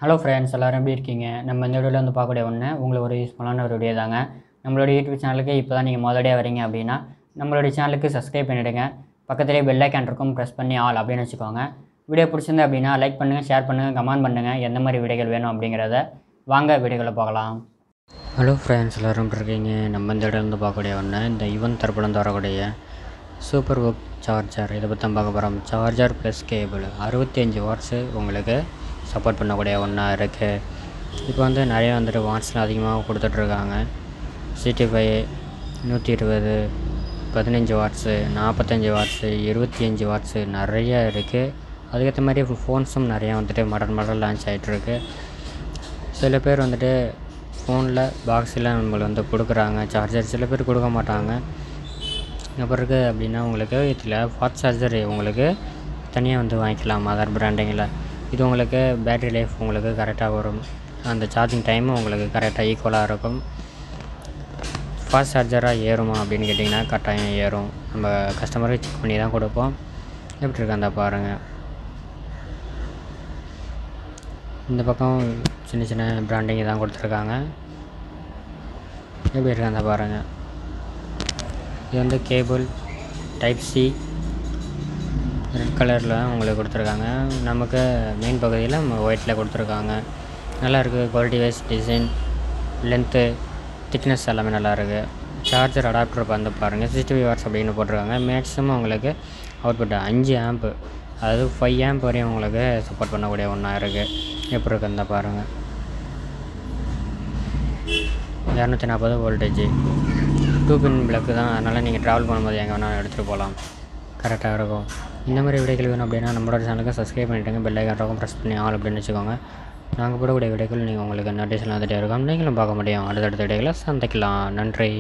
Hello friends, எல்லோரும் எப்படி இருக்கீங்க? நம்ம இந்த வீடியோவில் வந்து பார்க்கக்கூடிய ஒன்று உங்களுக்கு ஒரு யூஸ்ஃபுல்லான ஒரு வீடியோ தாங்க. நம்மளோட யூடியூப் சேனலுக்கு இப்போ தான் நீங்கள் முதலடியாக வரீங்க அப்படின்னா நம்மளுடைய சேனலுக்கு சப்ஸ்கிரைப் பண்ணிவிடுங்க. பக்கத்துலேயே பெல் ஐக்கான் இருக்கும், ப்ரெஸ் பண்ணி ஆல் அப்படின்னு வச்சுக்கோங்க. வீடியோ பிடிச்சிருந்து அப்படின்னா லைக் பண்ணுங்கள், ஷேர் பண்ணுங்கள், கமெண்ட் பண்ணுங்கள். எந்த மாதிரி வீடியோகள் வேணும் அப்படிங்கிறத வாங்க வீடியோக்களை பார்க்கலாம். ஹலோ ஃப்ரெண்ட்ஸ், எல்லோரும் எப்படி இருக்கீங்க? நம்ம இந்த வீடியோவில் வந்து பார்க்கக்கூடிய ஒன்று இந்த ஈவன் தரப்புலேருந்து வரக்கூடிய சூப்பர் ஒர்க் சார்ஜர். இதை பற்றி தான் பார்க்க போகிறோம். சார்ஜர் ப்ளஸ் கேபிள் 65 வாட்ஸு உங்களுக்கு சப்போர்ட் பண்ணக்கூடிய ஒன்றா இருக்குது. இப்போ வந்து நிறைய வந்துட்டு வாட்ஸ்லாம் அதிகமாக கொடுத்துட்ருக்காங்க. 65, 120, 15 வாட்ஸு, 45 வாட்ஸு, 25 வாட்ஸு நிறைய இருக்குது. அதுக்கேற்ற மாதிரி ஃபோன்ஸும் நிறையா வந்துட்டு மாடல் லான்ச் ஆகிட்டுருக்கு. சில பேர் வந்துட்டு ஃபோனில் பாக்ஸில் நம்மளுக்கு வந்து கொடுக்குறாங்க சார்ஜர், சில பேர் கொடுக்க மாட்டாங்க. அப்புறம் இருக்குது அப்படின்னா உங்களுக்கு இதில் ஃபாஸ்ட் சார்ஜர் உங்களுக்கு தனியாக வந்து வாங்கிக்கலாம் அதர் பிராண்டிங்கில். இது உங்களுக்கு பேட்ரி லைஃப் உங்களுக்கு கரெக்டாக வரும், அந்த சார்ஜிங் டைமும் உங்களுக்கு கரெக்டாக ஈக்குவலாக இருக்கும். ஃபாஸ்ட் சார்ஜராக ஏறுமா அப்படின்னு கேட்டிங்கன்னா கட்டாயம் ஏறும். நம்ம கஸ்டமருக்கு செக் பண்ணி தான் கொடுப்போம். எப்படி இருக்கு அந்த பாருங்கள். இந்த பக்கம் சின்ன சின்ன பிராண்டிங் தான் கொடுத்துருக்காங்க. எப்படி இருக்கு அந்த பாருங்கள். இது வந்து கேபிள் டைப் சி ரெட் கலரில் உங்களுக்கு கொடுத்துருக்காங்க. நமக்கு மெயின் பகுதியில் ஒயிட்டில் கொடுத்துருக்காங்க. நல்லாயிருக்கு. Quality wise, design, length, thickness எல்லாமே நல்லாயிருக்கு. சார்ஜர் அடாப்டர் வந்து பாருங்கள் 65 வாட்ஸ் அப்படின்னு போட்டிருக்காங்க. மேக்ஸிமம் உங்களுக்கு அவுட்புட் 5 ஆம்ப், அதாவது 5 ஆம்ப் வரையும் உங்களுக்கு சப்போர்ட் பண்ணக்கூடிய ஒன்றா இருக்குது. எப்படி இருக்குது அந்த பாருங்கள். 240 வோல்டேஜ் 2 பின் பிளக்கு தான். அதனால் நீங்கள் ட்ராவல் பண்ணும்போது எங்கே வேணாலும் எடுத்துகிட்டு போகலாம், கரெக்டாக இருக்கும். இந்த மாதிரி வீடியோக்கள் வேணும் அப்படின்னா நம்மளோட சேனலுக்கு சப்ஸ்கிரைப் பண்ணிவிடுங்க, பெல் ஐக்கான் இருக்கும், ப்ரெஸ் பண்ணி ஆல் அப்படின்னு வச்சுக்கோங்க. நாங்கள் போடக்கூடிய வீடியோக்கள் நீங்கள் உங்களுக்கு நோட்டிஃபிகேஷன் வந்துகிட்டே இருக்கும், நீங்களும் பார்க்க முடியும். அடுத்தடுத்த வீடியோக்களை சந்திக்கலாம். நன்றி.